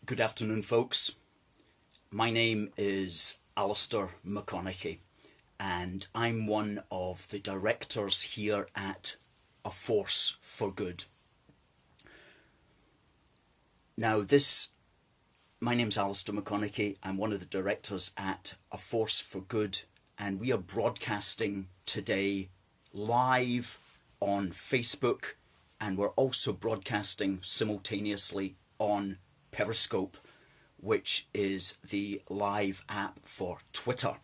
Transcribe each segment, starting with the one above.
Good afternoon, folks. My name is Alistair McConaughey, and I'm one of the directors here at A Force for Good. Now, my name's Alistair McConaughey. I'm one of the directors at A Force for Good, and we are broadcasting today live on Facebook, and we're also broadcasting simultaneously on Periscope, which is the live app for Twitter.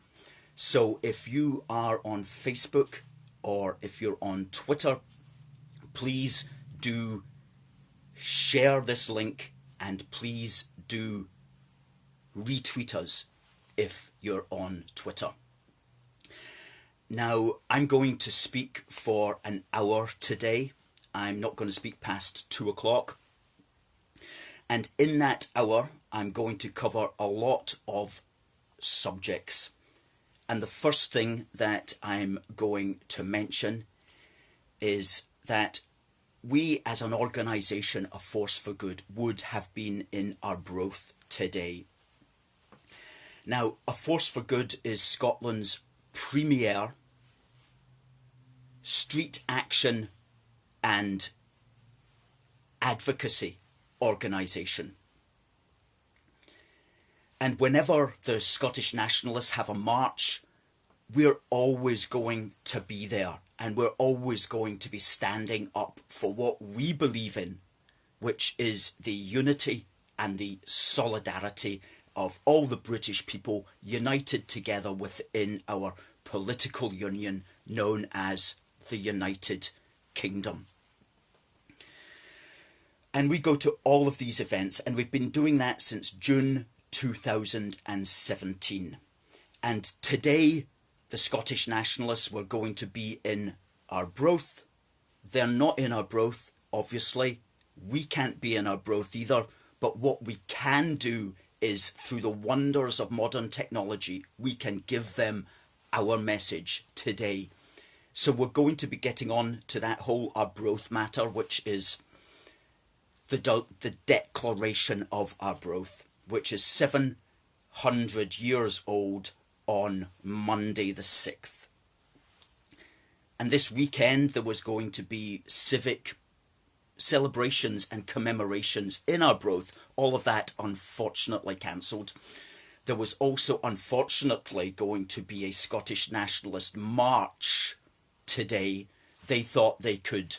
So if you are on Facebook or if you're on Twitter, please do share this link and please do retweet us if you're on Twitter. Now, I'm going to speak for an hour today. I'm not going to speak past 2 o'clock. And in that hour, I'm going to cover a lot of subjects. And the first thing that I'm going to mention is that we as an organisation, A Force for Good, would have been in Arbroath today. Now, A Force for Good is Scotland's premier street action and advocacy organisation. And whenever the Scottish nationalists have a march, we're always going to be there, and we're always going to be standing up for what we believe in, which is the unity and the solidarity of all the British people united together within our political union known as the United Kingdom. And we go to all of these events, and we've been doing that since June 2017. And today, the Scottish nationalists were going to be in Arbroath. They're not in Arbroath, obviously. We can't be in Arbroath either. But what we can do is, through the wonders of modern technology, we can give them our message today. So we're going to be getting on to that whole Arbroath matter, which is the Declaration of Arbroath, which is 700 years old on Monday the 6th. And this weekend there was going to be civic celebrations and commemorations in Arbroath. All of that unfortunately cancelled. There was also unfortunately going to be a Scottish nationalist march today. They thought they could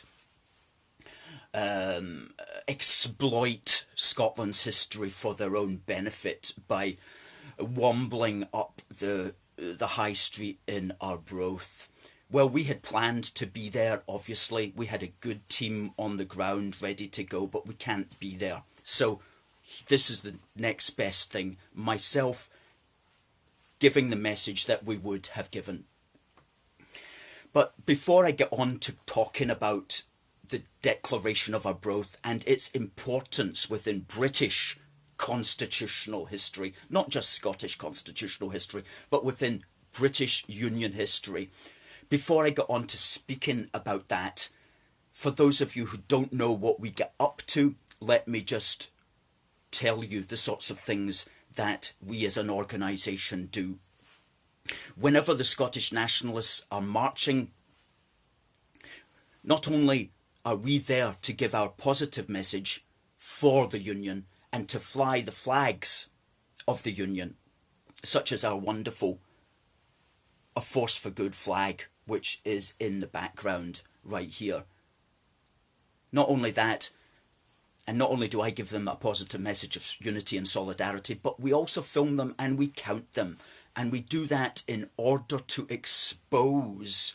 exploit Scotland's history for their own benefit by wambling up the high street in Arbroath. Well, we had planned to be there, obviously. We had a good team on the ground ready to go, but we can't be there. So this is the next best thing. Myself giving the message that we would have given. But before I get on to talking about the Declaration of Arbroath and its importance within British constitutional history, not just Scottish constitutional history, but within British Union history. Before I get on to speaking about that, for those of you who don't know what we get up to, let me just tell you the sorts of things that we as an organisation do. Whenever the Scottish nationalists are marching, not only are we there to give our positive message for the Union and to fly the flags of the Union, such as our wonderful A Force for Good flag, which is in the background right here. Not only that, and not only do I give them a positive message of unity and solidarity, but we also film them and we count them. And we do that in order to expose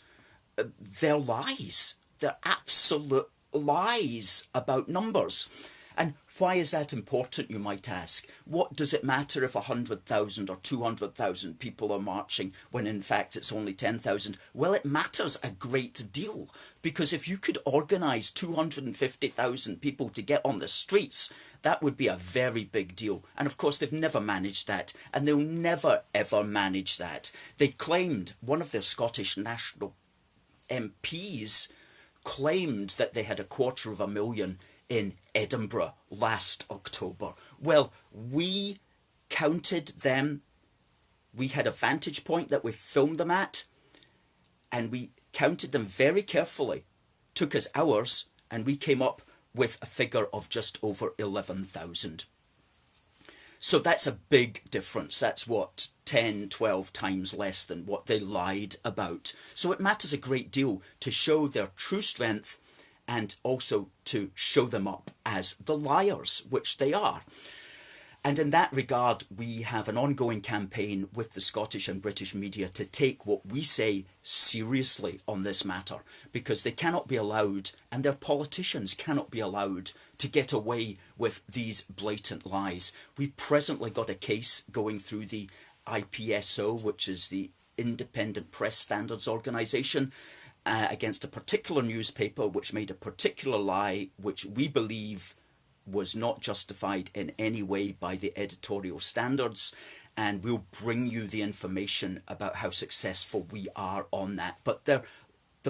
their lies. They're absolute lies about numbers. And why is that important, you might ask? What does it matter if 100,000 or 200,000 people are marching when in fact it's only 10,000? Well, it matters a great deal, because if you could organise 250,000 people to get on the streets, that would be a very big deal. And of course, they've never managed that, and they'll never ever manage that. They claimed, one of their Scottish National MPs claimed that they had 250,000 in Edinburgh last October. Well, we counted them. We had a vantage point that we filmed them at, and we counted them very carefully. Took us hours, and we came up with a figure of just over 11,000. So that's a big difference. That's what, 10, 12 times less than what they lied about. So it matters a great deal to show their true strength and also to show them up as the liars, which they are. And in that regard, we have an ongoing campaign with the Scottish and British media to take what we say seriously on this matter, because they cannot be allowed, and their politicians cannot be allowed, to get away with these blatant lies. We've presently got a case going through the IPSO, which is the Independent Press Standards Organisation, against a particular newspaper which made a particular lie which we believe was not justified in any way by the editorial standards, and we'll bring you the information about how successful we are on that. But the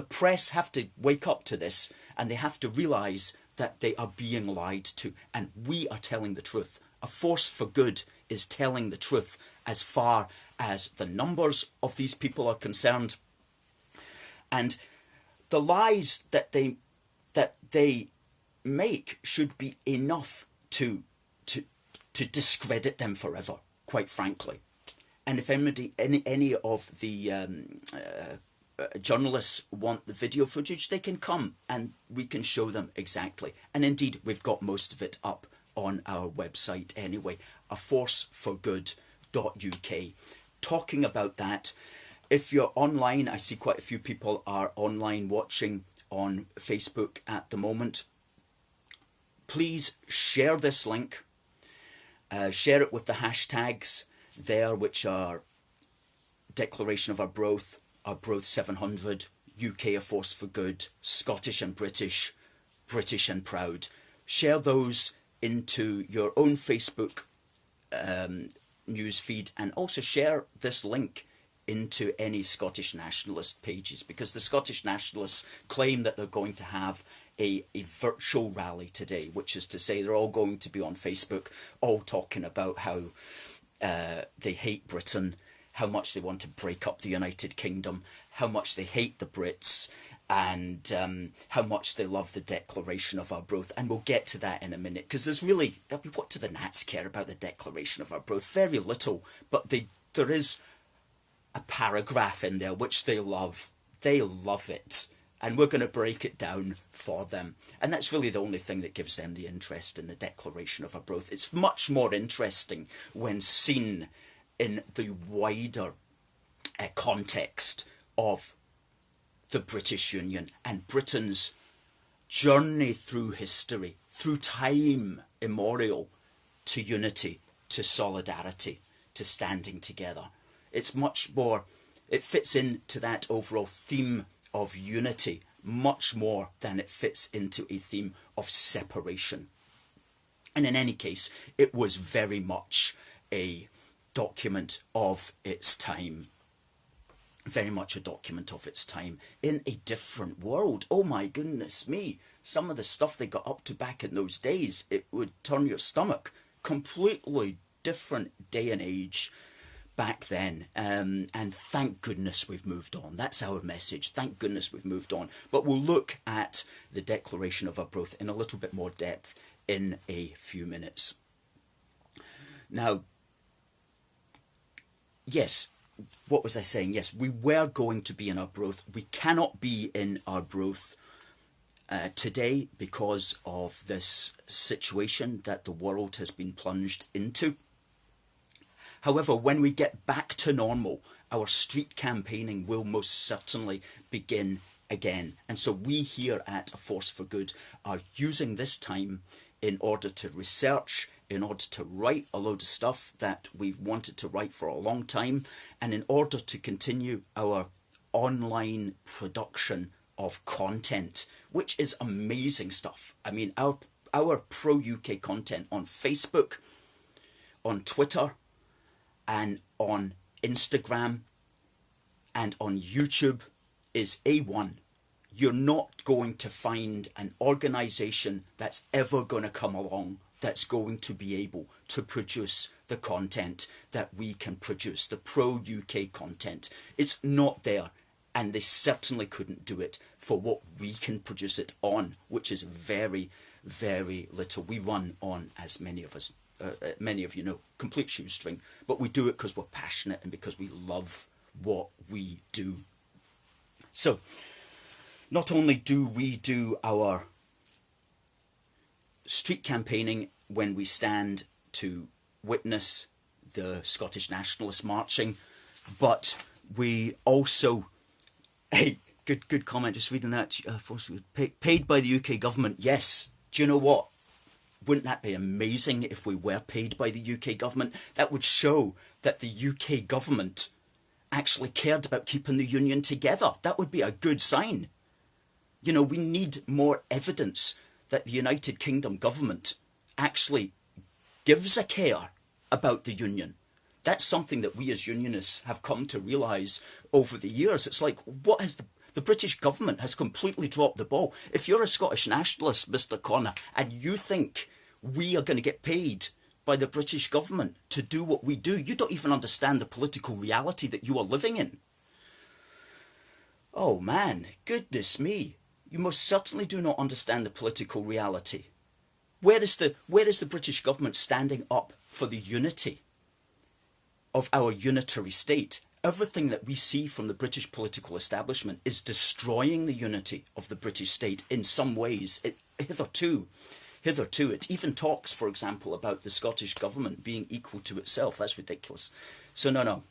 press have to wake up to this, and they have to realise that they are being lied to, and we are telling the truth. A Force for Good is telling the truth as far as the numbers of these people are concerned, and the lies that they make should be enough to discredit them forever, quite frankly. And if any of the journalists want the video footage, they can come and we can show them exactly. And indeed, we've got most of it up on our website anyway, aforceforgood.uk. Talking about that, if you're online, I see quite a few people are online watching on Facebook at the moment. Please share this link. Share it with the hashtags there, which are Declaration of Arbroath, Arbroath 700, UK A Force for Good, Scottish and British, British and Proud. Share those into your own Facebook news feed, and also share this link into any Scottish nationalist pages, because the Scottish nationalists claim that they're going to have a virtual rally today, which is to say they're all going to be on Facebook, all talking about how they hate Britain, how much they want to break up the United Kingdom, how much they hate the Brits, and how much they love the Declaration of Arbroath. And we'll get to that in a minute, because there's really, what do the Nats care about the Declaration of Arbroath? Very little, but there is a paragraph in there which they love. They love it. And we're going to break it down for them. And that's really the only thing that gives them the interest in the Declaration of Arbroath. It's much more interesting when seen in the wider context of the British Union and Britain's journey through history, through time immemorial, to unity, to solidarity, to standing together. It's much more, it fits into that overall theme of unity much more than it fits into a theme of separation. And in any case, it was very much a document of its time. Very much a document of its time in a different world. Oh my goodness me. Some of the stuff they got up to back in those days, it would turn your stomach. Completely different day and age back then, and thank goodness we've moved on. That's our message. Thank goodness we've moved on. But we'll look at the Declaration of Arbroath in a little bit more depth in a few minutes. Now, yes, what was I saying? Yes, we were going to be in Arbroath. We cannot be in Arbroath today because of this situation that the world has been plunged into. However, when we get back to normal, our street campaigning will most certainly begin again. And so we here at A Force for Good are using this time in order to research, in order to write a load of stuff that we've wanted to write for a long time, and in order to continue our online production of content, which is amazing stuff. I mean, our pro-UK content on Facebook, on Twitter, and on Instagram and on YouTube is A1. You're not going to find an organisation that's ever going to come along that's going to be able to produce the content that we can produce, the pro-UK content. It's not there, and they certainly couldn't do it for what we can produce it on, which is very, very little. We run on, as many of you know, complete shoestring, but we do it because we're passionate and because we love what we do. So, not only do we do our street campaigning when we stand to witness the Scottish nationalists marching, but we also, hey, good comment, just reading that, paid by the UK government. Yes, do you know what? Wouldn't that be amazing if we were paid by the UK government? That would show that the UK government actually cared about keeping the union together. That would be a good sign. You know, we need more evidence that the United Kingdom government actually gives a care about the union. That's something that we as unionists have come to realise over the years. It's like, what has the British government has completely dropped the ball. If you're a Scottish nationalist, Mr. Connor, and you think we are going to get paid by the British government to do what we do, you don't even understand the political reality that you are living in. Oh man, goodness me. You most certainly do not understand the political reality. Where is the British government standing up for the unity of our unitary state? Everything that we see from the British political establishment is destroying the unity of the British state in some ways. Hitherto, it even talks, for example, about the Scottish government being equal to itself. That's ridiculous. So no.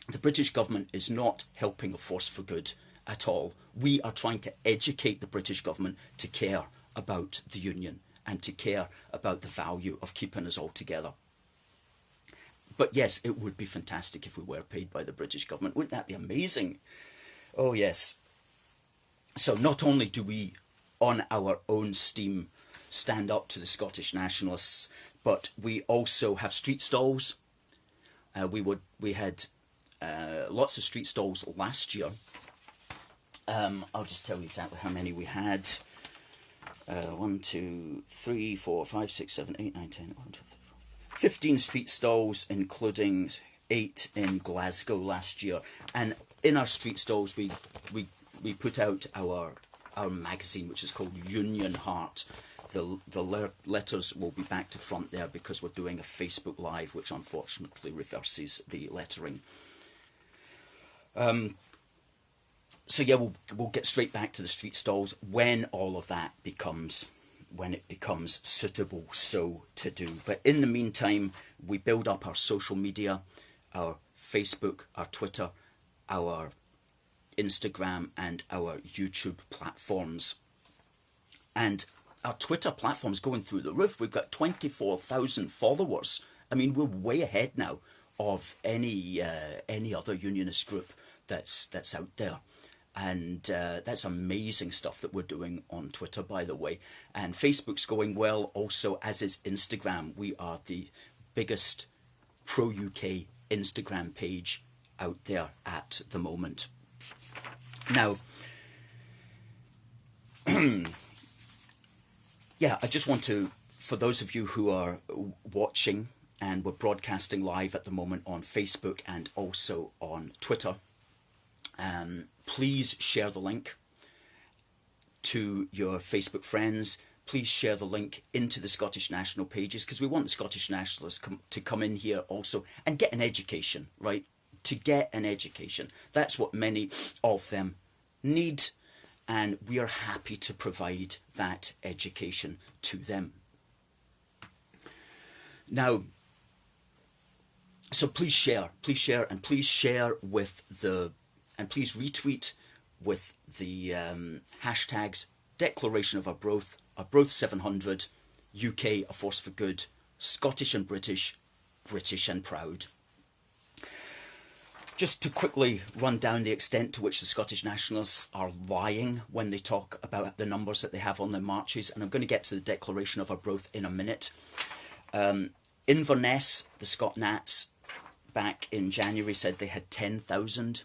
The British government is not helping a force for good at all. We are trying to educate the British government to care about the union and to care about the value of keeping us all together. But yes, it would be fantastic if we were paid by the British government. Wouldn't that be amazing? Oh yes. So not only do we, on our own steam, stand up to the Scottish nationalists, but we also have street stalls. We had lots of street stalls last year. I'll just tell you exactly how many we had. 1, 2, 3, 4, 5, 6, 7, 8, 9, 10, 1, 2, 3, 4. 15 street stalls, including 8 in Glasgow last year. And in our street stalls, we put out our magazine, which is called Union Heart. The letters will be back to front there because we're doing a Facebook Live, which unfortunately reverses the lettering. So yeah, we'll get straight back to the street stalls when all of that becomes suitable so to do. But in the meantime, we build up our social media, our Facebook, our Twitter, our Instagram and our YouTube platforms. And our Twitter platform's going through the roof. We've got 24,000 followers. I mean, we're way ahead now of any other unionist group that's out there. And that's amazing stuff that we're doing on Twitter, by the way. And Facebook's going well also, as is Instagram. We are the biggest pro-UK Instagram page out there at the moment. Now, yeah, I just want to, for those of you who are watching, and we're broadcasting live at the moment on Facebook and also on Twitter, please share the link to your Facebook friends. Please share the link into the Scottish National pages, because we want the Scottish Nationalists to come in here also and get an education, right? To get an education. That's what many of them need, and we are happy to provide that education to them. Now, so please share, and please share with and please retweet with the hashtags Declaration of Arbroath, Arbroath 700, UK a force for good, Scottish and British, British and proud. Just to quickly run down the extent to which the Scottish Nationalists are lying when they talk about the numbers that they have on their marches, and I'm going to get to the Declaration of Arbroath in a minute. Inverness, the Scot Nats, back in January said they had 10,000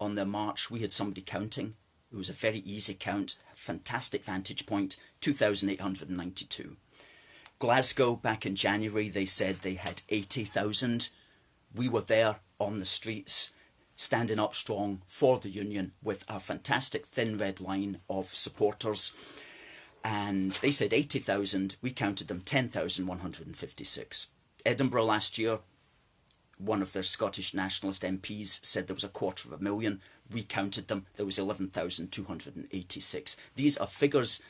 on their march. We had somebody counting. It was a very easy count, fantastic vantage point, 2,892. Glasgow, back in January, they said they had 80,000. We were there on the streets, standing up strong for the Union with a fantastic thin red line of supporters. And they said 80,000. We counted them 10,156. Edinburgh last year, one of their Scottish nationalist MPs said there was 250,000. We counted them. There was 11,286. These are figures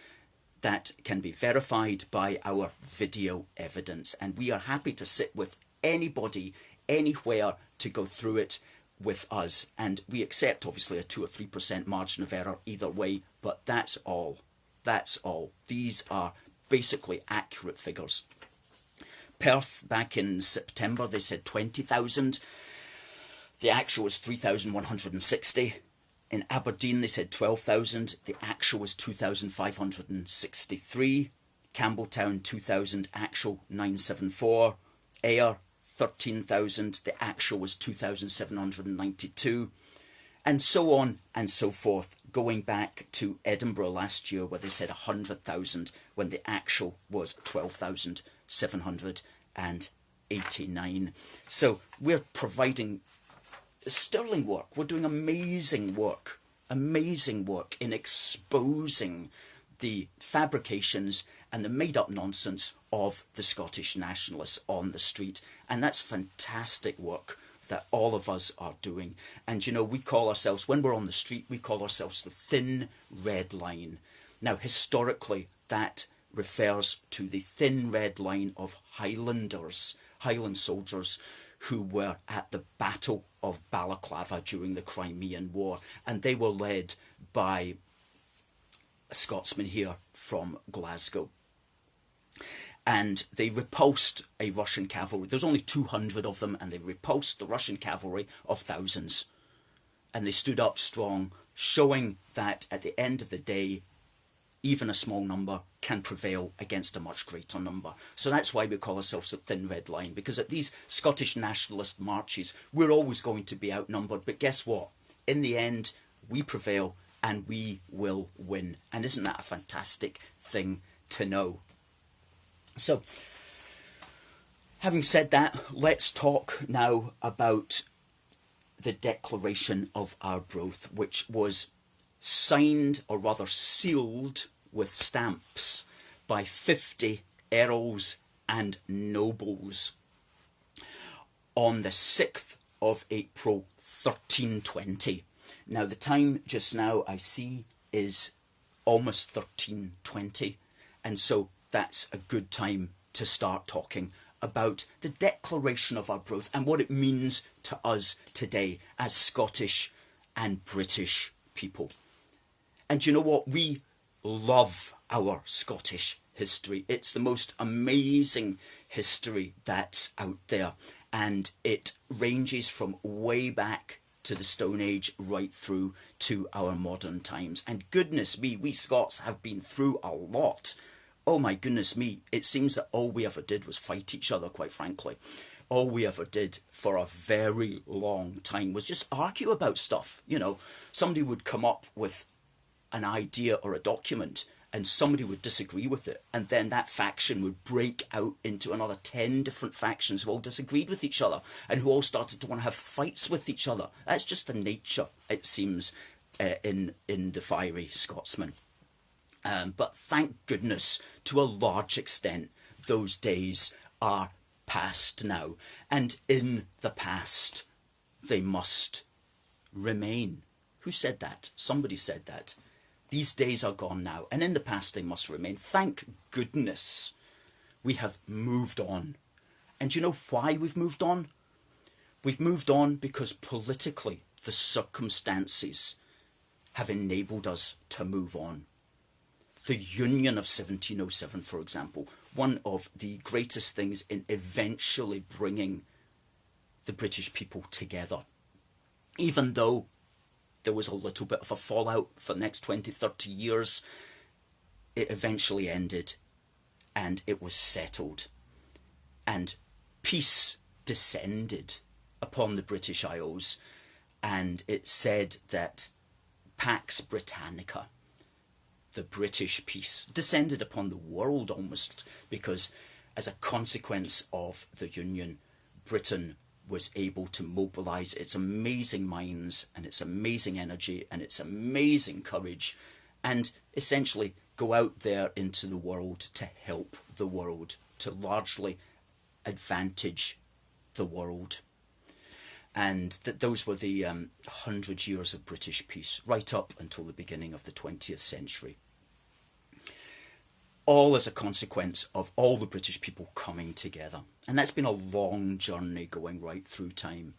that can be verified by our video evidence. And we are happy to sit with anybody, anywhere, to go through it with us. And we accept, obviously, a 2 or 3% margin of error either way. But that's all. That's all. These are basically accurate figures. Perth, back in September, they said 20,000. The actual was 3,160. In Aberdeen, they said 12,000. The actual was 2,563. Campbelltown, 2,000. Actual, 974. Ayr, 13,000. The actual was 2,792. And so on and so forth, going back to Edinburgh last year, where they said 100,000, when the actual was 12,789. So we're providing sterling work. We're doing amazing work in exposing the fabrications and the made-up nonsense of the Scottish nationalists on the street. And that's fantastic work that all of us are doing. And you know, we call ourselves, when we're on the street, we call ourselves the thin red line. Now, historically, that refers to the thin red line of Highland soldiers who were at the Battle of Balaclava during the Crimean War. And they were led by a Scotsman here from Glasgow. And they repulsed a Russian cavalry. There's only 200 of them, and they repulsed the Russian cavalry of thousands. And they stood up strong, showing that at the end of the day, even a small number can prevail against a much greater number. So that's why we call ourselves the thin red line, because at these Scottish nationalist marches, we're always going to be outnumbered. But guess what? In the end, we prevail and we will win. And isn't that a fantastic thing to know? So, having said that, let's talk now about the Declaration of Arbroath, which was signed, or rather sealed, with stamps by 50 earls and nobles on the 6th of April 1320. Now, the time just now I see is almost 1320, and so that's a good time to start talking about the Declaration of Arbroath and what it means to us today as Scottish and British people. And you know what? We love our Scottish history. It's the most amazing history that's out there. And it ranges from way back to the Stone Age right through to our modern times. And goodness me, we Scots have been through a lot. Oh my goodness me, it seems that all we ever did was fight each other, quite frankly. All we ever did for a very long time was just argue about stuff. You know, somebody would come up with an idea or a document and somebody would disagree with it, and then that faction would break out into another 10 different factions who all disagreed with each other and who all started to want to have fights with each other. That's just the nature, it seems, in the fiery Scotsman. But thank goodness, to a large extent, those days are past now. And in the past, they must remain. Who said that? Somebody said that. These days are gone now, and in the past they must remain. Thank goodness we have moved on. And you know why we've moved on? We've moved on because politically the circumstances have enabled us to move on. The Union of 1707, for example, one of the greatest things in eventually bringing the British people together. Even though there was a little bit of a fallout for the next 20, 30 years, it eventually ended and it was settled. And peace descended upon the British Isles, and it said that Pax Britannica, the British peace, descended upon the world almost, because as a consequence of the Union, Britain was able to mobilise its amazing minds and its amazing energy and its amazing courage and essentially go out there into the world to help the world, to largely advantage the world. And that those were the 100 years of British peace, right up until the beginning of the 20th century. All as a consequence of all the British people coming together. And that's been a long journey going right through time.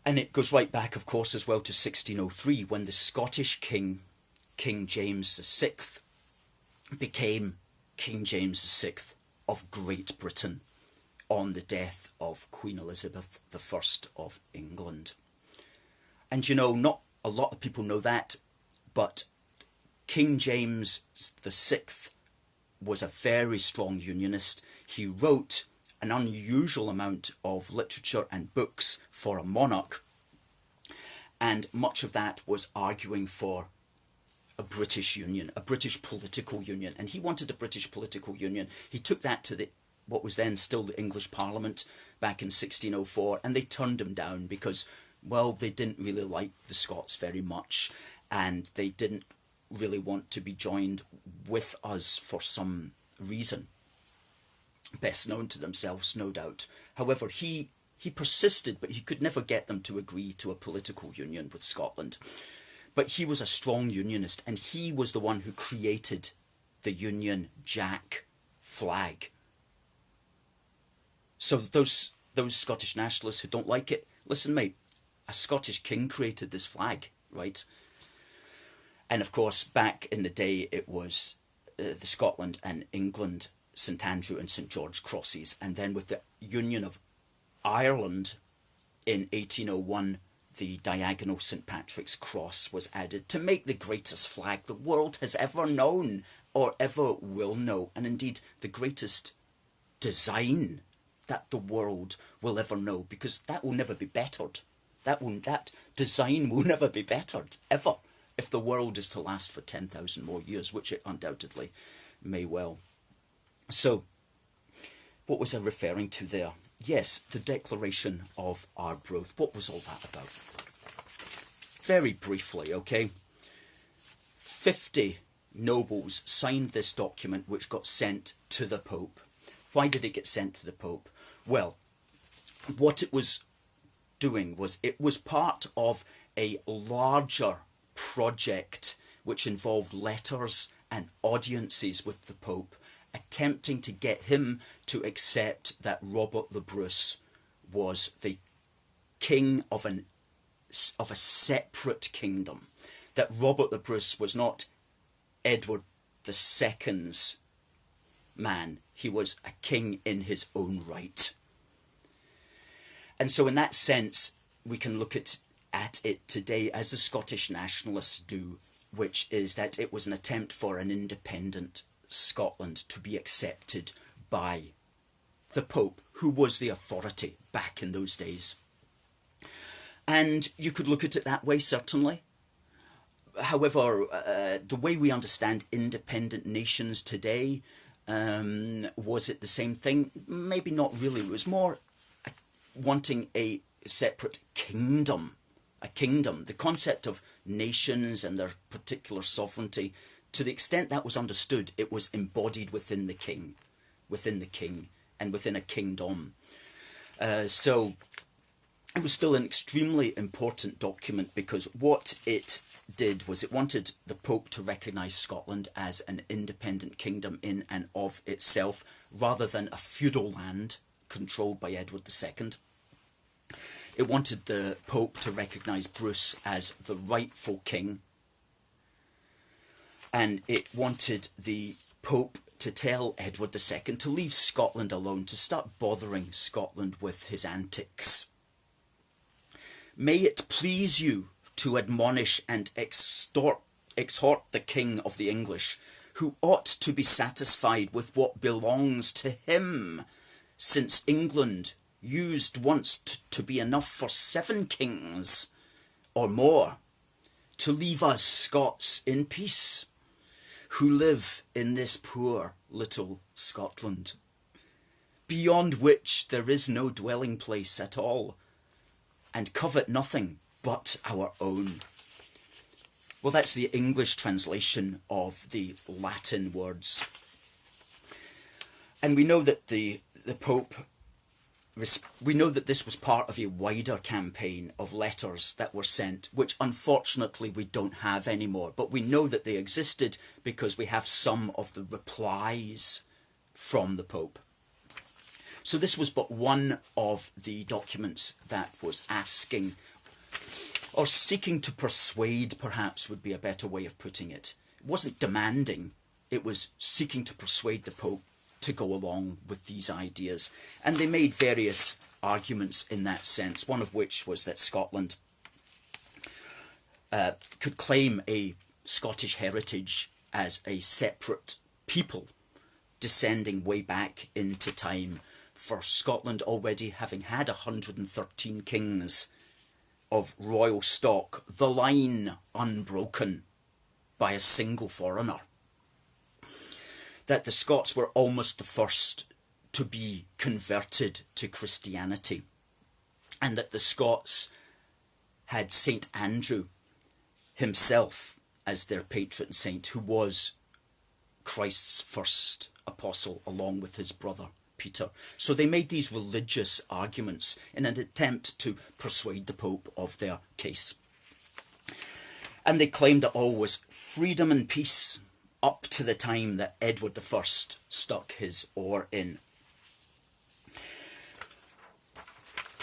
And it goes right back, of course, as well to 1603, when the Scottish king, King James VI, became King James VI of Great Britain on the death of Queen Elizabeth I of England. And you know, not a lot of people know that, but King James VI was a very strong unionist. He wrote an unusual amount of literature and books for a monarch, and much of that was arguing for a British union, a British political union. And he wanted a British political union. He took that to what was then still the English Parliament back in 1604, and they turned him down because, well, they didn't really like the Scots very much, and they didn't really want to be joined with us for some reason, best known to themselves, no doubt. However, he persisted, but he could never get them to agree to a political union with Scotland. But he was a strong unionist, and he was the one who created the Union Jack flag. So those Scottish nationalists who don't like it, listen, mate, a Scottish king created this flag, right? And of course, back in the day, it was the Scotland and England, St Andrew and St George crosses. And then with the Union of Ireland in 1801, the diagonal St Patrick's cross was added to make the greatest flag the world has ever known or ever will know. And indeed, the greatest design that the world will ever know, because that will never be bettered. That design will never be bettered, ever, if the world is to last for 10,000 more years, which it undoubtedly may well. So, what was I referring to there? Yes, the Declaration of Arbroath. What was all that about? Very briefly, okay? 50 nobles signed this document, which got sent to the Pope. Why did it get sent to the Pope? Well, what it was doing was it was part of a larger project which involved letters and audiences with the Pope, attempting to get him to accept that Robert the Bruce was the king of a separate kingdom, that Robert the Bruce was not Edward II's man, he was a king in his own right. And so in that sense, we can look at it today as the Scottish nationalists do, which is that it was an attempt for an independent Scotland to be accepted by the Pope, who was the authority back in those days. And you could look at it that way, certainly. However, the way we understand independent nations today, was it the same thing? Maybe not really. It was more wanting a separate kingdom. A kingdom. The concept of nations and their particular sovereignty, to the extent that was understood, it was embodied within the king, and within a kingdom. So it was still an extremely important document, because what it did was it wanted the Pope to recognise Scotland as an independent kingdom in and of itself, rather than a feudal land controlled by Edward II. It wanted the Pope to recognise Bruce as the rightful king, and it wanted the Pope to tell Edward II to leave Scotland alone, to start bothering Scotland with his antics. May it please you to admonish and exhort the King of the English, who ought to be satisfied with what belongs to him, since England used once to be enough for 7 kings or more, to leave us Scots in peace, who live in this poor little Scotland. beyond which there is no dwelling place at all, and covet nothing but our own. Well, that's the English translation of the Latin words. And we know that the Pope, we know that this was part of a wider campaign of letters that were sent, which unfortunately we don't have anymore. But we know that they existed because we have some of the replies from the Pope. So this was but one of the documents that was asking, or seeking to persuade, perhaps would be a better way of putting it. It wasn't demanding, it was seeking to persuade the Pope to go along with these ideas. And they made various arguments in that sense, one of which was that Scotland could claim a Scottish heritage as a separate people, descending way back into time, for Scotland already having had 113 kings of royal stock, the line unbroken by a single foreigner. That the Scots were almost the first to be converted to Christianity, and that the Scots had St. Andrew himself as their patron saint, who was Christ's first apostle along with his brother Peter. So they made these religious arguments in an attempt to persuade the Pope of their case. And they claimed that all was freedom and peace up to the time that Edward I stuck his oar in.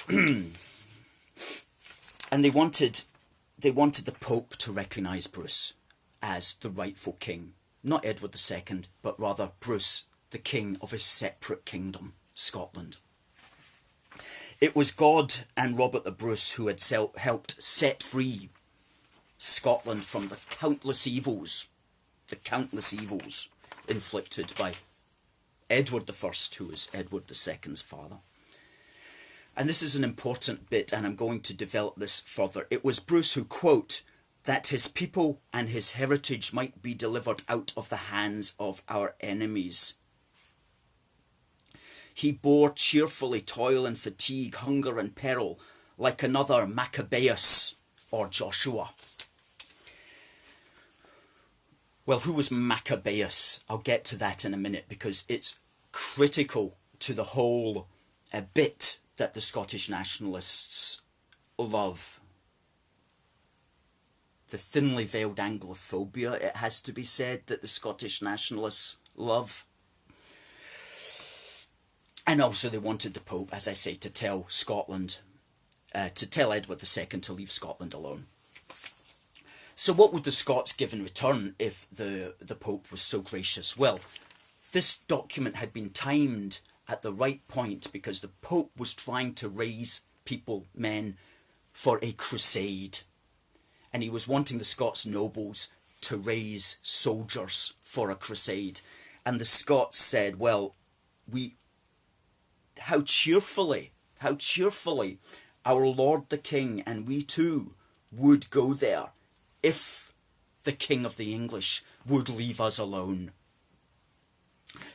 And they wanted the Pope to recognise Bruce as the rightful king. Not Edward II, but rather Bruce, the king of a separate kingdom, Scotland. It was God and Robert the Bruce who had helped set free Scotland from the countless evils inflicted by Edward I, who was Edward II's father. And this is an important bit, and I'm going to develop this further. It was Bruce who, quote, that his people and his heritage might be delivered out of the hands of our enemies. He bore cheerfully toil and fatigue, hunger and peril, like another Maccabeus or Joshua. Well, who was Maccabeus? I'll get to that in a minute, because it's critical to the whole bit that the Scottish nationalists love. The thinly veiled Anglophobia, it has to be said, that the Scottish nationalists love. And also they wanted the Pope, as I say, to tell Scotland, to tell Edward II to leave Scotland alone. So what would the Scots give in return if the Pope was so gracious? Well, this document had been timed at the right point because the Pope was trying to raise men for a crusade. And he was wanting the Scots nobles to raise soldiers for a crusade. And the Scots said, well, how cheerfully our Lord the King and we too would go there if the King of the English would leave us alone.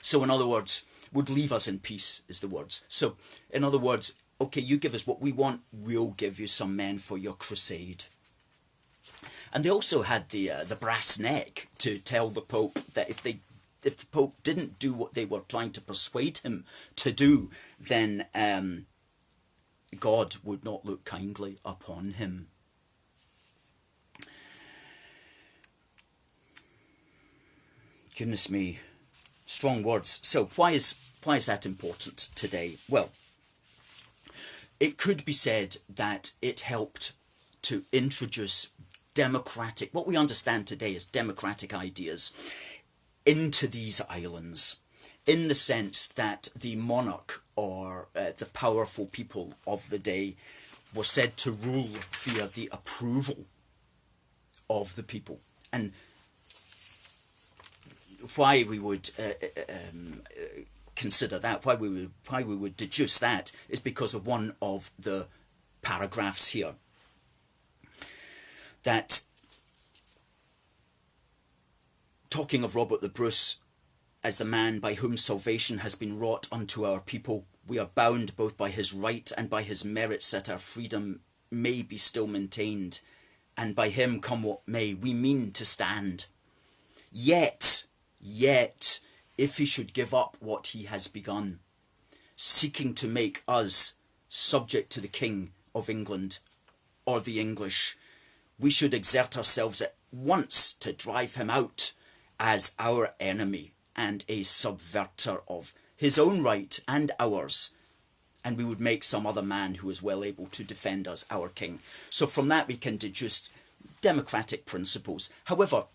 So in other words, would leave us in peace is the words. So in other words, okay, you give us what we want, we'll give you some men for your crusade. And they also had the brass neck to tell the Pope that if the Pope didn't do what they were trying to persuade him to do, then God would not look kindly upon him. Goodness me, strong words. So why is that important today? Well, it could be said that it helped to introduce democratic, what we understand today as democratic ideas, into these islands, in the sense that the monarch or the powerful people of the day were said to rule via the approval of the people. And why we would consider that, why we would deduce that, is because of one of the paragraphs here. That, talking of Robert the Bruce, as the man by whom salvation has been wrought unto our people, we are bound both by his right and by his merits that our freedom may be still maintained, and by him come what may, we mean to stand. Yet, if he should give up what he has begun, seeking to make us subject to the King of England, or the English, we should exert ourselves at once to drive him out as our enemy and a subverter of his own right and ours, and we would make some other man who is well able to defend us our king. So from that we can deduce democratic principles. However,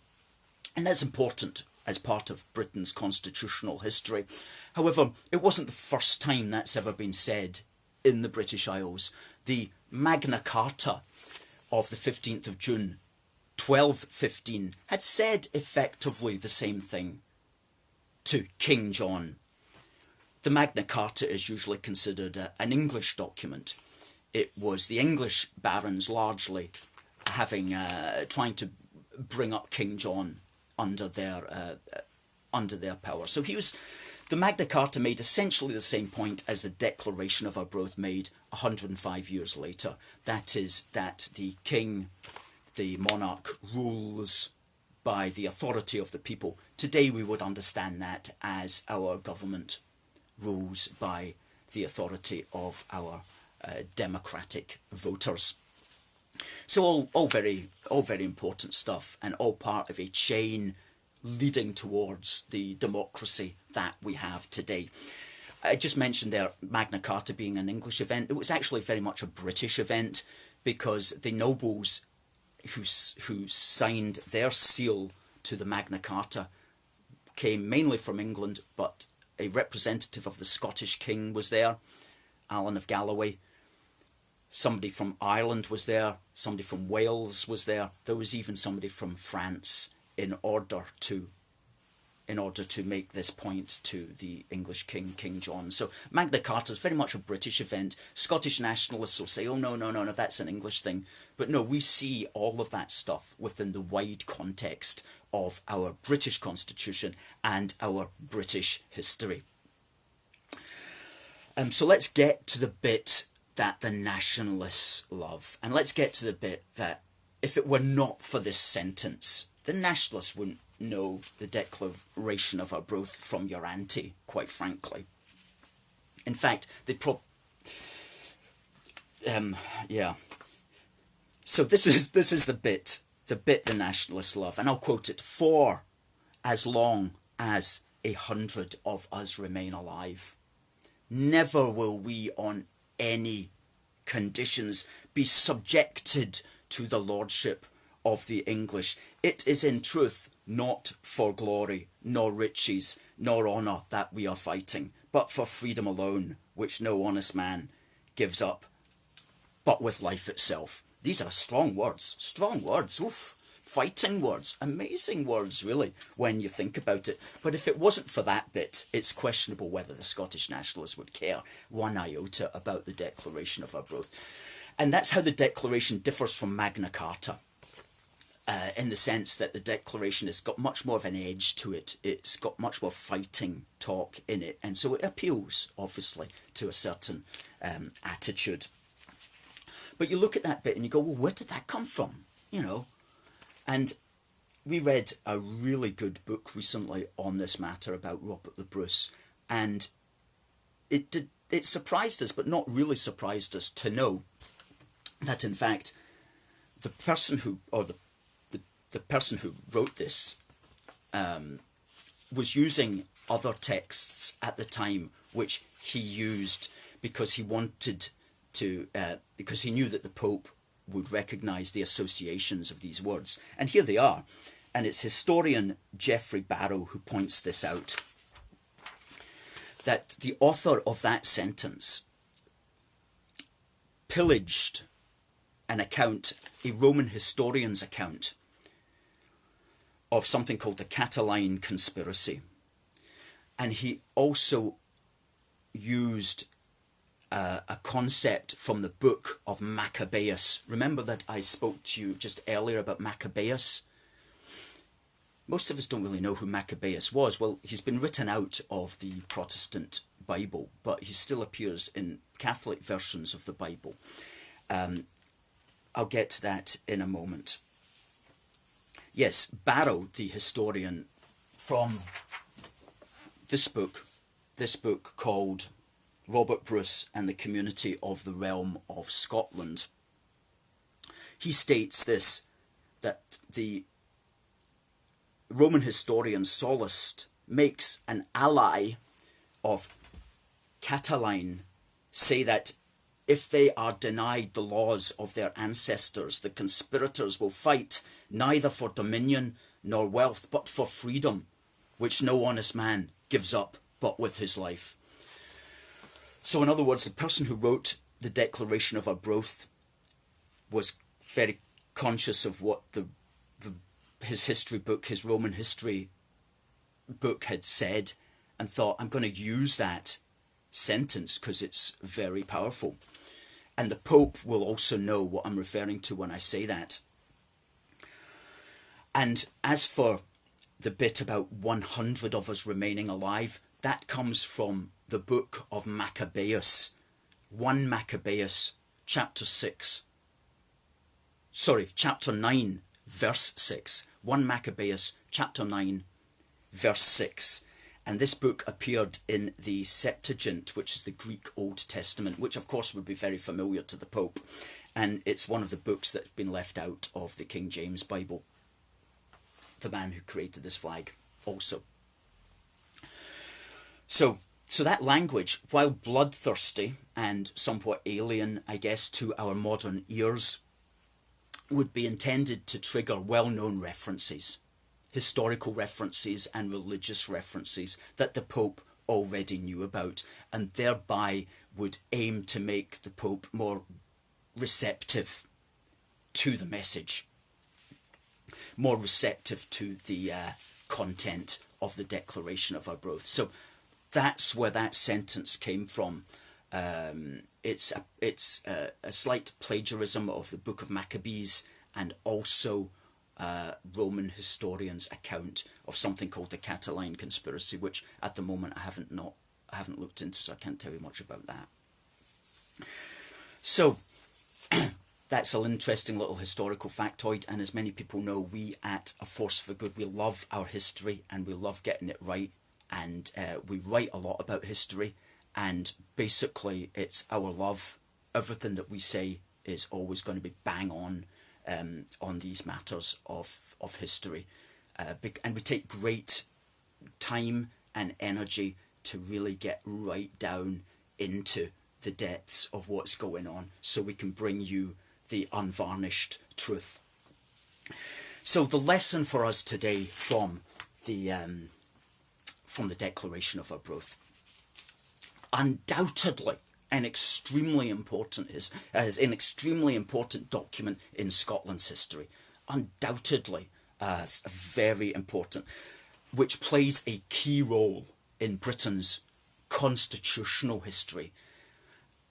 and that's important as part of Britain's constitutional history, however, it wasn't the first time that's ever been said in the British Isles. The Magna Carta of the 15th of June 1215 had said effectively the same thing to King John. The Magna Carta is usually considered an English document. It was the English barons largely trying to bring up King John under their power. So the Magna Carta made essentially the same point as the Declaration of Arbroath made 105 years later. That is, that the king, the monarch, rules by the authority of the people. Today we would understand that as our government rules by the authority of our democratic voters. So all very important stuff, and all part of a chain leading towards the democracy that we have today. I just mentioned there Magna Carta being an English event. It was actually very much a British event, because the nobles who signed their seal to the Magna Carta came mainly from England, but a representative of the Scottish king was there, Alan of Galloway. Somebody from Ireland was there, somebody from Wales was there. There was even somebody from France in order to make this point to the English king, King John. So Magna Carta is very much a British event. Scottish nationalists will say, oh, no, that's an English thing. But no, we see all of that stuff within the wide context of our British Constitution and our British history. So let's get to the bit that the nationalists love. And let's get to the bit that, if it were not for this sentence, the nationalists wouldn't know the Declaration of Arbroath from your auntie, quite frankly. In fact, So this is the bit the nationalists love, and I'll quote it: "For as long as 100 of us remain alive, never will we on any conditions be subjected to the lordship of the English. It is in truth not for glory, nor riches, nor honour that we are fighting, but for freedom alone, which no honest man gives up, but with life itself." These are strong words, oof, fighting words, amazing words really, when you think about it. But if it wasn't for that bit, it's questionable whether the Scottish nationalists would care one iota about the Declaration of Arbroath. And that's how the Declaration differs from Magna Carta. In the sense that the Declaration has got much more of an edge to it. It's got much more fighting talk in it. And so it appeals, obviously, to a certain attitude. But you look at that bit and you go, well, where did that come from? You know? And we read a really good book recently on this matter about Robert the Bruce. And it surprised us, but not really surprised us, to know that, in fact, the person who wrote this was using other texts at the time, which he used because he wanted to, because he knew that the Pope would recognise the associations of these words. And here they are. And it's historian Geoffrey Barrow who points this out, that the author of that sentence pillaged an account, a Roman historian's account, of something called the Cataline Conspiracy. And he also used a concept from the book of Maccabeus. Remember that I spoke to you just earlier about Maccabeus? most of us don't really know who Maccabeus was. Well, he's been written out of the Protestant Bible, but he still appears in Catholic versions of the Bible. I'll get to that in a moment. Yes, Barrow, the historian, from this book called Robert Bruce and the Community of the Realm of Scotland, he states this, that the Roman historian Sallust makes an ally of Cataline say that if they are denied the laws of their ancestors, the conspirators will fight neither for dominion nor wealth, but for freedom, which no honest man gives up but with his life. So in other words, the person who wrote the Declaration of Arbroath was very conscious of what his history book, his Roman history book had said, and thought, I'm going to use that sentence because it's very powerful. And the Pope will also know what I'm referring to when I say that. And as for the bit about 100 of us remaining alive, that comes from the book of Maccabeus, 1 Maccabeus chapter 9 verse 6, 1 Maccabeus chapter 9 verse 6. And this book appeared in the Septuagint, which is the Greek Old Testament, which of course would be very familiar to the Pope. And it's one of the books that's been left out of the King James Bible, the man who created this flag also. So that language, while bloodthirsty and somewhat alien, I guess, to our modern ears, would be intended to trigger well-known references, historical references and religious references that the Pope already knew about, and thereby would aim to make the Pope more receptive to the message, more receptive to the content of the Declaration of Arbroath. So that's where that sentence came from. It's a slight plagiarism of the Book of Maccabees, and also Roman historians' account of something called the Cataline Conspiracy, which at the moment I haven't looked into, so I can't tell you much about that. So that's an interesting little historical factoid, and as many people know, we at A Force for Good, we love our history and we love getting it right, and we write a lot about history, and basically it's our love. Everything that we say is always going to be bang on these matters of history, and we take great time and energy to really get right down into the depths of what's going on, so we can bring you the unvarnished truth. So the lesson for us today from the Declaration of Arbroath, undoubtedly an extremely important an extremely important document in Scotland's history, undoubtedly very important, which plays a key role in Britain's constitutional history,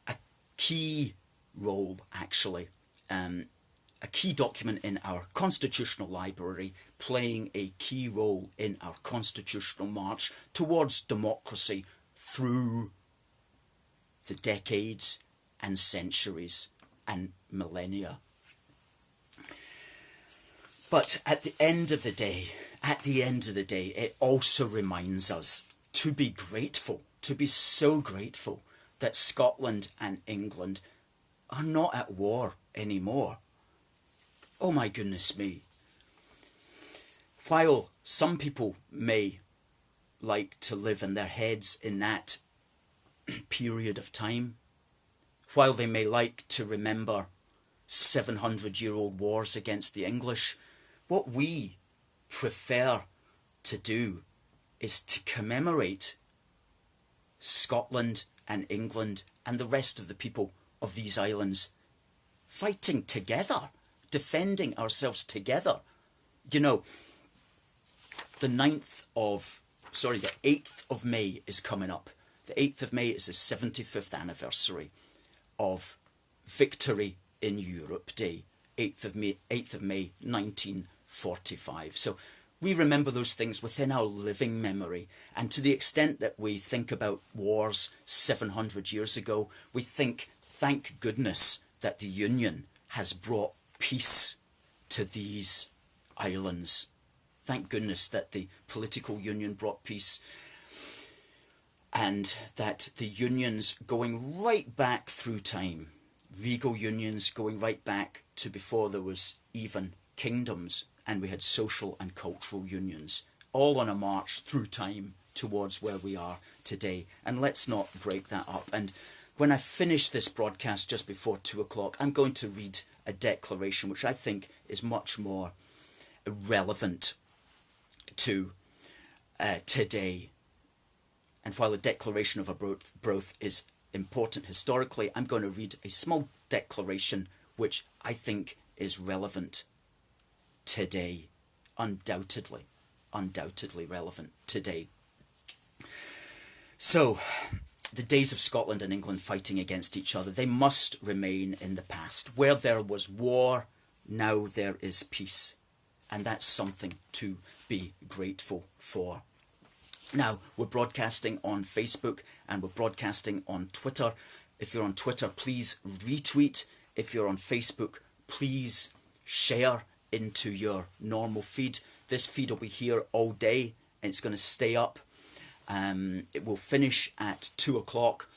a key role actually, a key document in our constitutional library, playing a key role in our constitutional march towards democracy through the decades and centuries and millennia. But at the end of the day, it also reminds us to be grateful, to be so grateful that Scotland and England are not at war anymore. Oh my goodness me. While some people may like to live in their heads in that period of time, while they may like to remember 700-year-old wars against the English, what we prefer to do is to commemorate Scotland and England and the rest of the people of these islands fighting together, defending ourselves together. You know, the 8th of May is coming up. The 8th of May is the 75th anniversary of Victory in Europe Day, 8th of May 1945. So We remember those things within our living memory. And to the extent that we think about wars 700 years ago, we think, thank goodness that the Union has brought peace to these islands. Thank goodness that the political union brought peace, and that the unions going right back through time, regal unions going right back to before there was even kingdoms, and we had social and cultural unions, all on a march through time towards where we are today. And let's not break that up. And when I finish this broadcast just before 2 o'clock, I'm going to read a declaration which I think is much more relevant to today. And while the Declaration of Arbroath is important historically, I'm going to read a small declaration which I think is relevant today. Undoubtedly relevant today. So, the days of Scotland and England fighting against each other, they must remain in the past. Where there was war, now there is peace. And that's something to be grateful for. Now, we're broadcasting on Facebook and we're broadcasting on Twitter. If you're on Twitter, please retweet. If you're on Facebook, please share into your normal feed. This feed will be here all day and it's going to stay up. It will finish at 2 o'clock,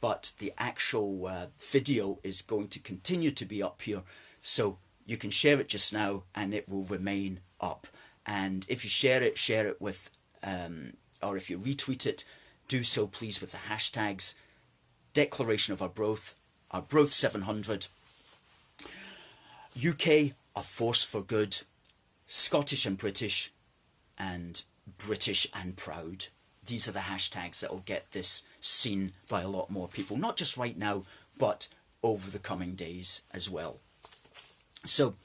but the actual video is going to continue to be up here. So you can share it just now and it will remain up. And if you share it with, or if you retweet it, do so please with the hashtags Declaration of Arbroath, Arbroath 700, UK, a force for good, Scottish and British, and British and proud. These are the hashtags that will get this seen by a lot more people, not just right now, but over the coming days as well. So,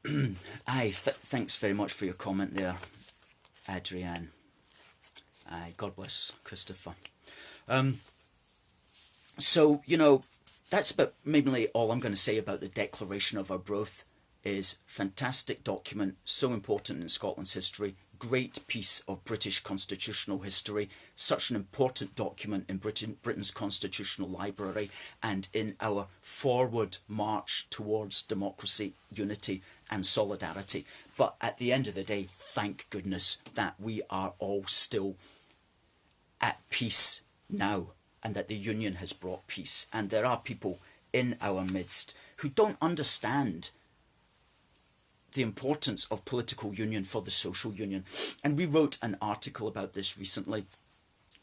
thanks very much for your comment there, Adrienne. God bless Christopher. So, you know, that's about mainly all I'm going to say about the Declaration of Arbroath. Is fantastic document, so important in Scotland's history, great piece of British constitutional history, such an important document in Britain's constitutional library and in our forward march towards democracy, unity and solidarity. But at the end of the day, thank goodness that we are all still at peace now and that the Union has brought peace. And there are people in our midst who don't understand the importance of political union for the social union. And we wrote an article about this recently.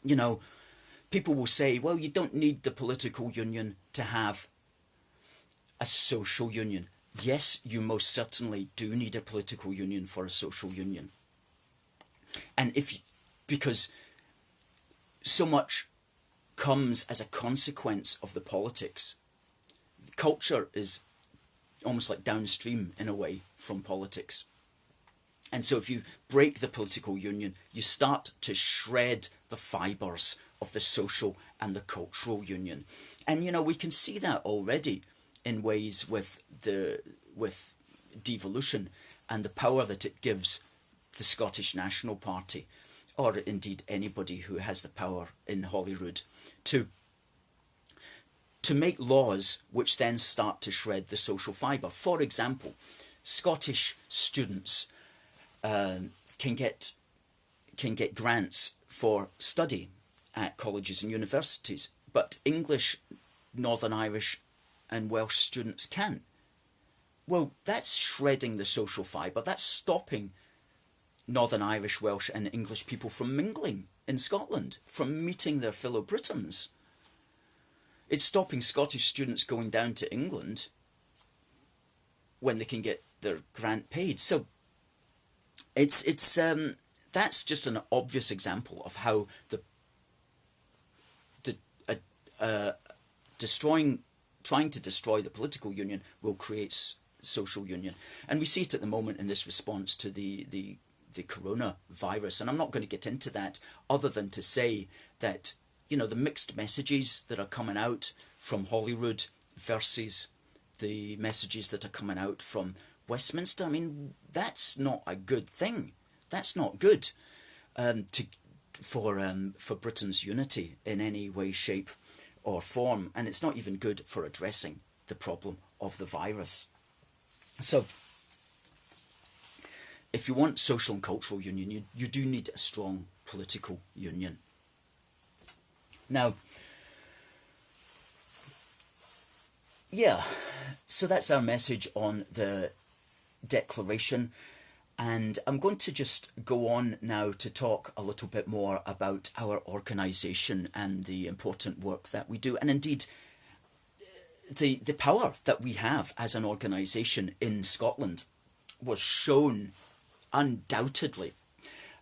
You know, people will say, well, you don't need the political union to have a social union. Yes, you most certainly do need a political union for a social union. And because so much comes as a consequence of the politics. Culture is almost like downstream in a way from politics. And so if you break the political union, you start to shred the fibres of the social and the cultural union. And, you know, we can see that already in ways with devolution and the power that it gives the Scottish National Party, or indeed anybody who has the power in Holyrood, to make laws which then start to shred the social fibre. For example, Scottish students can get grants for study at colleges and universities, but English, Northern Irish and Welsh students can't. Well, that's shredding the social fibre. That's stopping Northern Irish, Welsh and English people from mingling in Scotland, from meeting their fellow Britons. It's stopping Scottish students going down to England when they can get their grant paid. So it's that's just an obvious example of how trying to destroy the political union will create social union. And we see it at the moment in this response to the coronavirus. And I'm not going to get into that other than to say that, you know, the mixed messages that are coming out from Holyrood versus the messages that are coming out from Westminster. I mean, that's not a good thing. That's not good for Britain's unity in any way, shape or form. And it's not even good for addressing the problem of the virus. So, if you want social and cultural union, you do need a strong political union. Now, yeah, so that's our message on the Declaration. And I'm going to just go on now to talk a little bit more about our organisation and the important work that we do, and indeed the power that we have as an organisation in Scotland was shown undoubtedly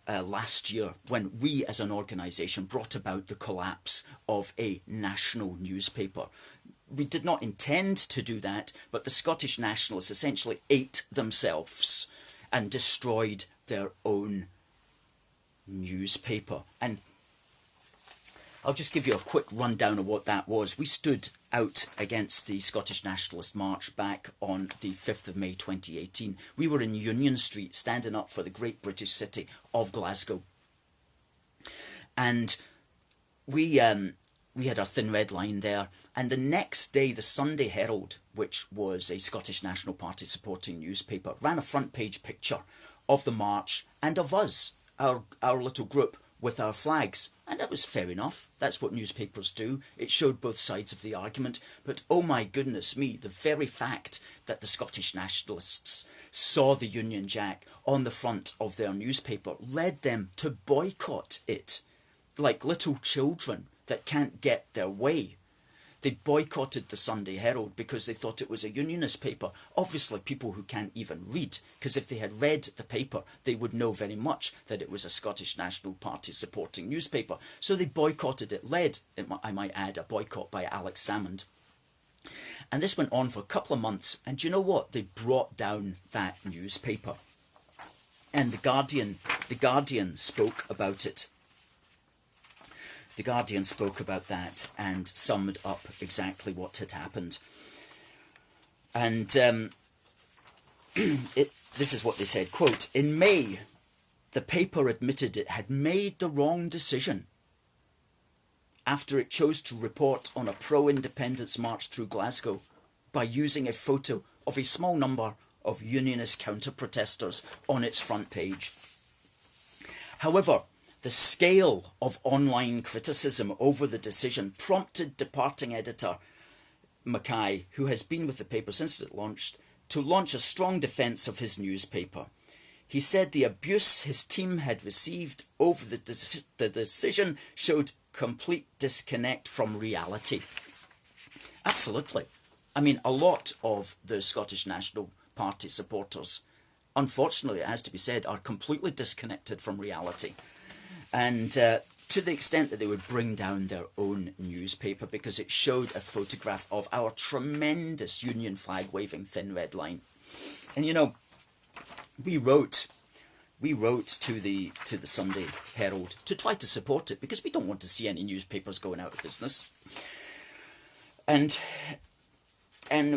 last year when we as an organisation brought about the collapse of a national newspaper. We did not intend to do that, but the Scottish nationalists essentially ate themselves and destroyed their own newspaper. And I'll just give you a quick rundown of what that was. We stood out against the Scottish Nationalist March back on the 5th of May 2018. We were in Union Street standing up for the great British city of Glasgow. And we had our thin red line there. And the next day, the Sunday Herald, which was a Scottish National Party supporting newspaper, ran a front page picture of the march and of us, our little group, with our flags. And that was fair enough. That's what newspapers do. It showed both sides of the argument. But oh my goodness me, the very fact that the Scottish nationalists saw the Union Jack on the front of their newspaper led them to boycott it, like little children that can't get their way. They boycotted the Sunday Herald because they thought it was a unionist paper. Obviously, people who can't even read, because if they had read the paper, they would know very much that it was a Scottish National Party supporting newspaper. So they boycotted it, led, I might add, a boycott by Alex Salmond. And this went on for a couple of months. And do you know what? They brought down that newspaper. And The Guardian spoke about it. The Guardian spoke about that and summed up exactly what had happened. And this is what they said, quote, "In May, the paper admitted it had made the wrong decision after it chose to report on a pro-independence march through Glasgow by using a photo of a small number of unionist counter-protesters on its front page. However, the scale of online criticism over the decision prompted departing editor Mackay, who has been with the paper since it launched, to launch a strong defence of his newspaper. He said the abuse his team had received over the decision showed complete disconnect from reality." Absolutely. I mean, a lot of the Scottish National Party supporters, unfortunately, it has to be said, are completely disconnected from reality. And to the extent that they would bring down their own newspaper because it showed a photograph of our tremendous Union flag waving thin red line. And you know, we wrote to the Sunday Herald to try to support it because we don't want to see any newspapers going out of business. And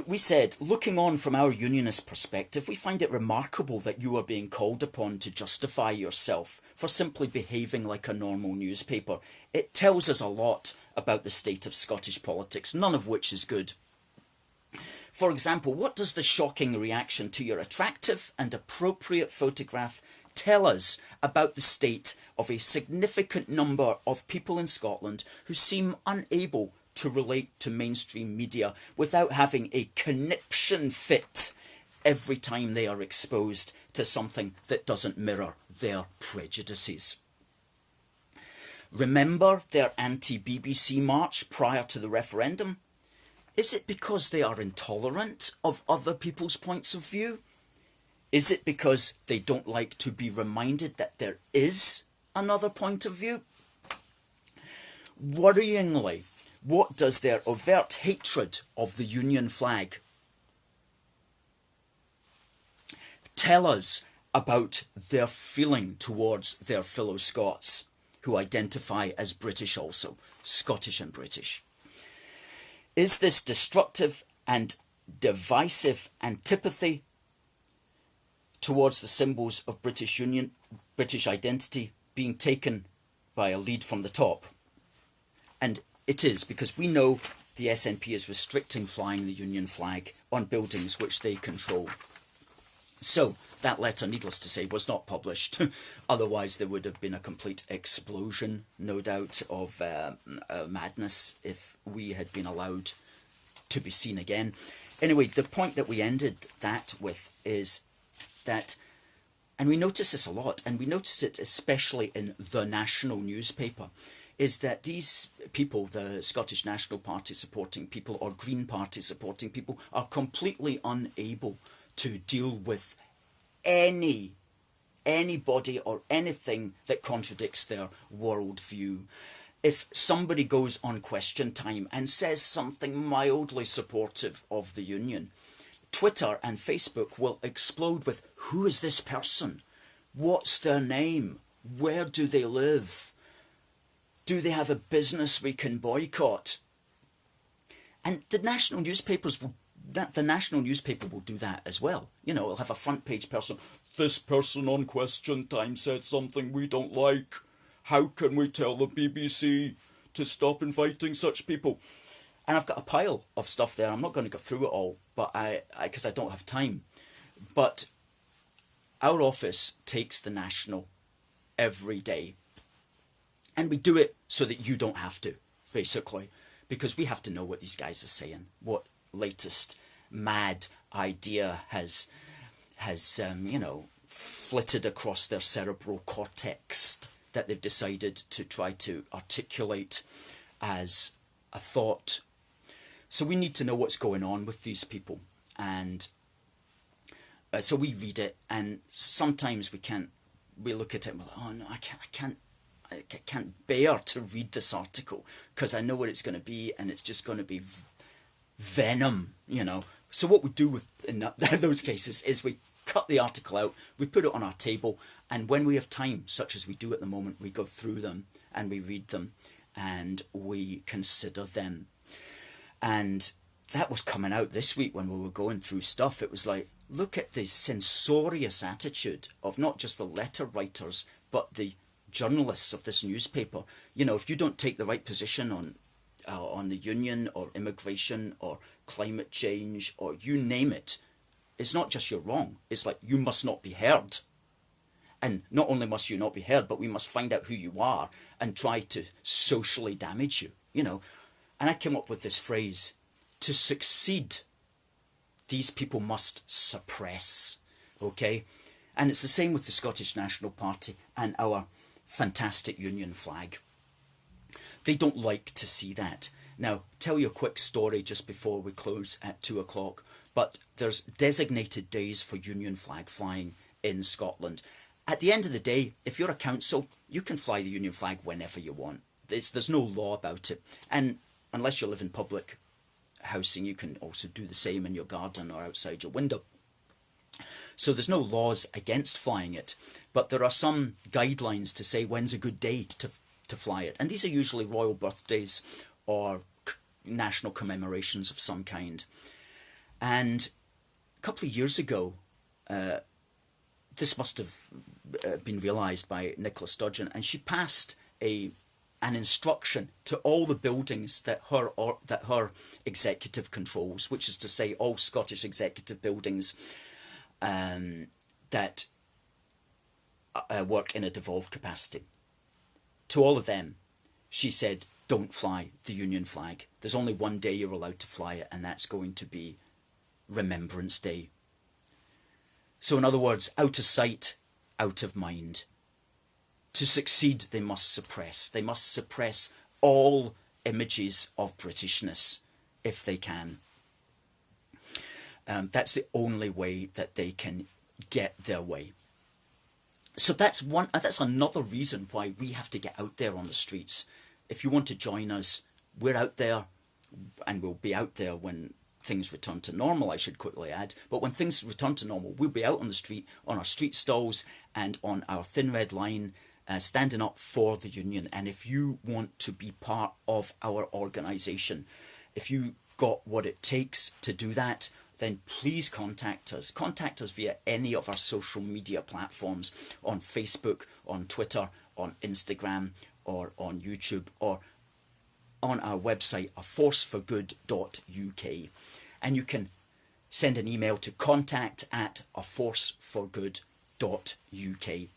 we said, looking on from our unionist perspective, we find it remarkable that you are being called upon to justify yourself for simply behaving like a normal newspaper. It tells us a lot about the state of Scottish politics, none of which is good. For example, what does the shocking reaction to your attractive and appropriate photograph tell us about the state of a significant number of people in Scotland who seem unable to relate to mainstream media without having a conniption fit every time they are exposed to something that doesn't mirror their prejudices? Remember their anti-BBC march prior to the referendum? Is it because they are intolerant of other people's points of view? Is it because they don't like to be reminded that there is another point of view? Worryingly, what does their overt hatred of the Union flag tell us about their feeling towards their fellow Scots who identify as British also, Scottish and British? Is this destructive and divisive antipathy towards the symbols of British identity being taken by a lead from the top. And it is, because we know the SNP is restricting flying the Union flag on buildings which they control. So that letter, needless to say, was not published. Otherwise there would have been a complete explosion, no doubt, of madness if we had been allowed to be seen again. Anyway, the point that we ended that with is that, and we notice this a lot, and we notice it especially in the national newspaper, is that these people, the Scottish National Party supporting people or Green Party supporting people, are completely unable to deal with anybody or anything that contradicts their worldview. If somebody goes on Question Time and says something mildly supportive of the Union, Twitter and Facebook will explode with, who is this person? What's their name? Where do they live? Do they have a business we can boycott? And the national newspapers will, the national newspaper will do that as well. You know, it'll have a front page person. This person on Question Time said something we don't like. How can we tell the BBC to stop inviting such people? And I've got a pile of stuff there. I'm not going to go through it all, but because I don't have time. But our office takes the National every day. And we do it so that you don't have to, basically. Because we have to know what these guys are saying. What latest mad idea has you know, flitted across their cerebral cortex that they've decided to try to articulate as a thought. So we need to know what's going on with these people. And so we read it, and sometimes we look at it and we're like, oh no, I can't bear to read this article because I know what it's going to be, and it's just going to be venom, you know. So what we do in those cases is we cut the article out, we put it on our table, and when we have time, such as we do at the moment, we go through them and we read them and we consider them. And that was coming out this week when we were going through stuff. It was like, look at the censorious attitude of not just the letter writers, but the journalists of this newspaper. You know, if you don't take the right position on the Union or immigration or climate change or you name it, it's not just you're wrong. It's like, you must not be heard. And not only must you not be heard, but we must find out who you are and try to socially damage you, you know. And I came up with this phrase, to succeed, these people must suppress, okay? And it's the same with the Scottish National Party and our fantastic Union flag. They don't like to see that. Now, tell you a quick story just before we close at 2 o'clock. But there's designated days for Union flag flying in Scotland. At the end of the day, if you're a council, you can fly the Union flag whenever you want. There's no law about it. And unless you live in public housing, you can also do the same in your garden or outside your window. So there's no laws against flying it. But there are some guidelines to say when's a good day to fly it. And these are usually royal birthdays or national commemorations of some kind. And a couple of years ago, this must have been realised by Nicola Sturgeon, and she passed an instruction to all the buildings that her executive controls, which is to say all Scottish executive buildings that work in a devolved capacity. To all of them, she said, don't fly the Union flag. There's only one day you're allowed to fly it, and that's going to be Remembrance Day. So in other words, out of sight, out of mind. To succeed, they must suppress. They must suppress all images of Britishness if they can. That's the only way that they can get their way. So that's another reason why we have to get out there on the streets. If you want to join us, we're out there, and we'll be out there when things return to normal, I should quickly add. But when things return to normal, we'll be out on the street, on our street stalls and on our thin red line, standing up for the Union. And if you want to be part of our organisation, if you got what it takes to do that, then please contact us. Contact us via any of our social media platforms, on Facebook, on Twitter, on Instagram, or on YouTube, or on our website, aforceforgood.uk. And you can send an email to contact@aforceforgood.uk.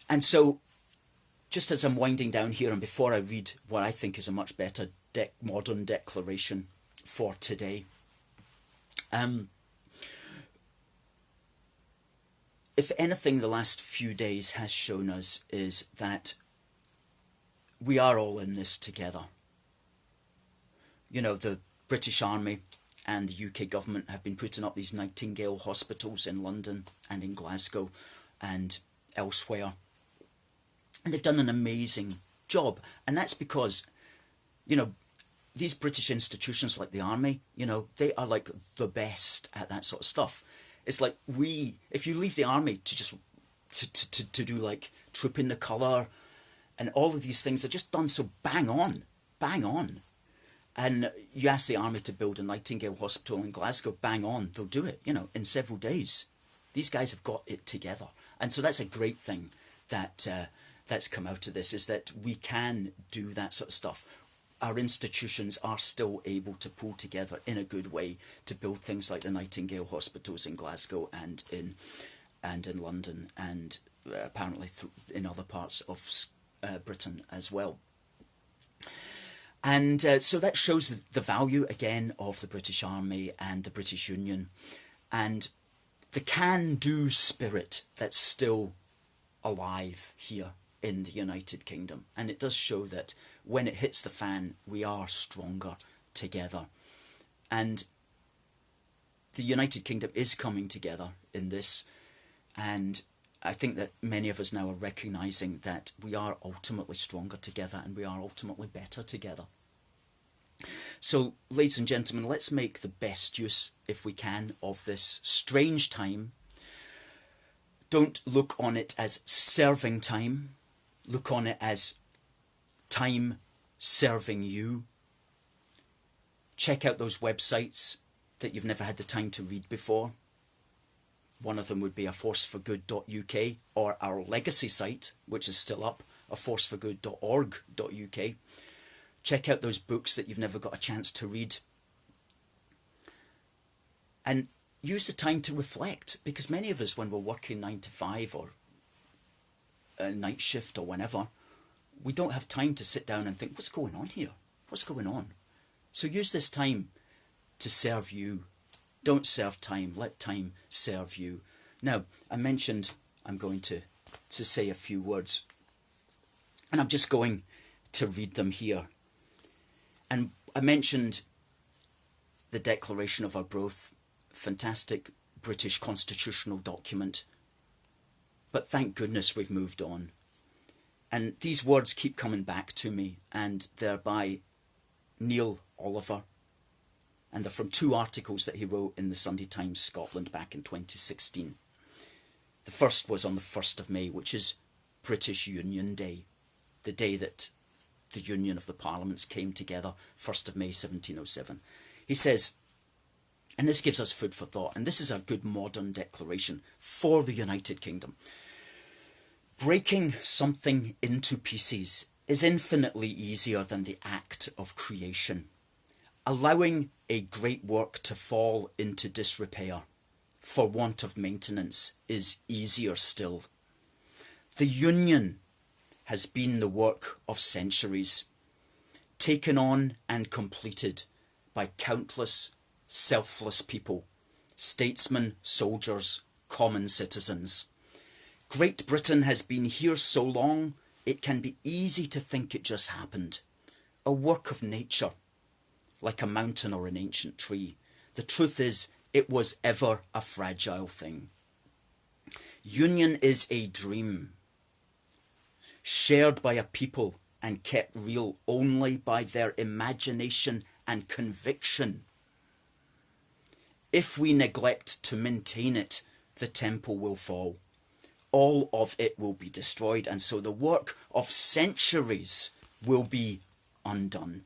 And so, just as I'm winding down here, and before I read what I think is a much better modern declaration for today, if anything the last few days has shown us is that we are all in this together. You know, the British Army and the UK government have been putting up these Nightingale hospitals in London and in Glasgow and elsewhere. And they've done an amazing job. And that's because, you know, these British institutions like the army, you know, they are like the best at that sort of stuff. It's like if you leave the army to just to do like Trooping the Colour and all of these things are just done so bang on. And you ask the army to build a Nightingale hospital in Glasgow, bang on, they'll do it, you know, in several days. These guys have got it together. And so that's a great thing that that's come out of this, is that we can do that sort of stuff. Our institutions are still able to pull together in a good way to build things like the Nightingale hospitals in Glasgow and in London, and apparently in other parts of Britain as well. And so that shows the value again of the British Army and the British Union, and the can-do spirit that's still alive here in the United Kingdom. And it does show that when it hits the fan, we are stronger together. And the United Kingdom is coming together in this. And I think that many of us now are recognising that we are ultimately stronger together and we are ultimately better together. So, ladies and gentlemen, let's make the best use, if we can, of this strange time. Don't look on it as serving time. Look on it as time serving you. Check out those websites that you've never had the time to read before. One of them would be aforceforgood.uk, or our legacy site, which is still up, aforceforgood.org.uk. Check out those books that you've never got a chance to read. And use the time to reflect, because many of us, when we're working 9 to 5 or a night shift or whenever, we don't have time to sit down and think, what's going on here? What's going on? So use this time to serve you. Don't serve time. Let time serve you. Now, I mentioned I'm going to say a few words, and I'm just going to read them here. And I mentioned the Declaration of Arbroath, fantastic British constitutional document. But thank goodness we've moved on. And these words keep coming back to me, and they're by Neil Oliver. And they're from 2 articles that he wrote in the Sunday Times Scotland back in 2016. The first was on the 1st of May, which is British Union Day, the day that the Union of the Parliaments came together, 1st of May 1707. He says, and this gives us food for thought, and this is a good modern declaration for the United Kingdom. Breaking something into pieces is infinitely easier than the act of creation. Allowing a great work to fall into disrepair for want of maintenance is easier still. The Union has been the work of centuries, taken on and completed by countless selfless people, statesmen, soldiers, common citizens. Great Britain has been here so long, it can be easy to think it just happened. A work of nature, like a mountain or an ancient tree. The truth is, it was ever a fragile thing. Union is a dream, shared by a people and kept real only by their imagination and conviction. If we neglect to maintain it, the temple will fall. All of it will be destroyed, and so the work of centuries will be undone.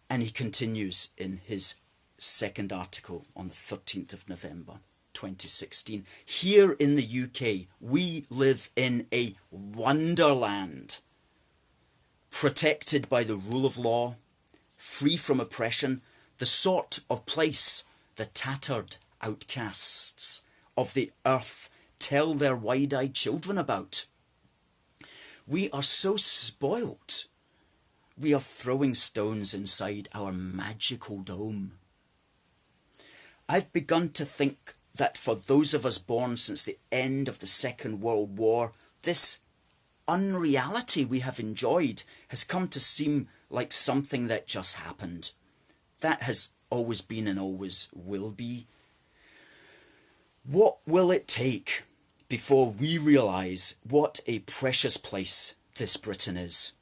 And he continues in his second article on the 13th of November 2016. Here in the UK, we live in a wonderland, protected by the rule of law, free from oppression, the sort of place the tattered outcasts of the earth tell their wide-eyed children about. We are so spoilt. We are throwing stones inside our magical dome. I've begun to think that for those of us born since the end of the Second World War, this unreality we have enjoyed has come to seem like something that just happened. That has always been and always will be. What will it take before we realise what a precious place this Britain is?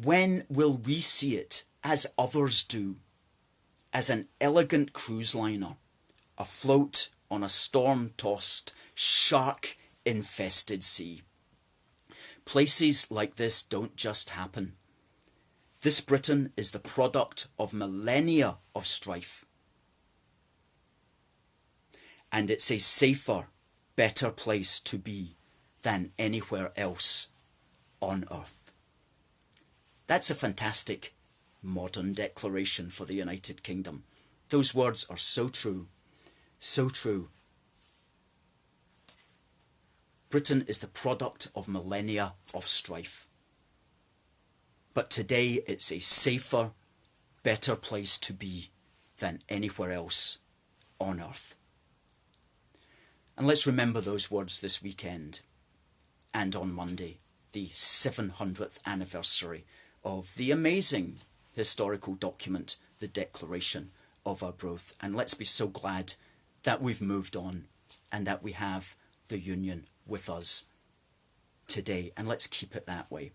When will we see it, as others do, as an elegant cruise liner, afloat on a storm-tossed, shark-infested sea? Places like this don't just happen. This Britain is the product of millennia of strife. And it's a safer, better place to be than anywhere else on earth. That's a fantastic modern declaration for the United Kingdom. Those words are so true, so true. Britain is the product of millennia of strife. But today it's a safer, better place to be than anywhere else on earth. And let's remember those words this weekend and on Monday, the 700th anniversary of the amazing historical document, the Declaration of Arbroath. And let's be so glad that we've moved on and that we have the Union with us today. And let's keep it that way.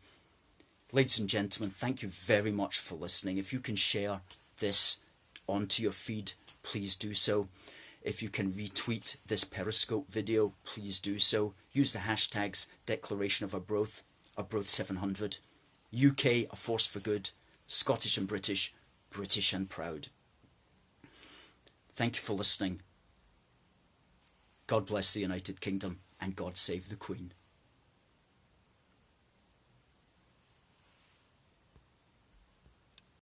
Ladies and gentlemen, thank you very much for listening. If you can share this onto your feed, please do so. If you can retweet this Periscope video, please do so. Use the hashtags Declaration of Arbroath, Arbroath 700, UK, a force for good, Scottish and British, British and proud. Thank you for listening. God bless the United Kingdom and God save the Queen.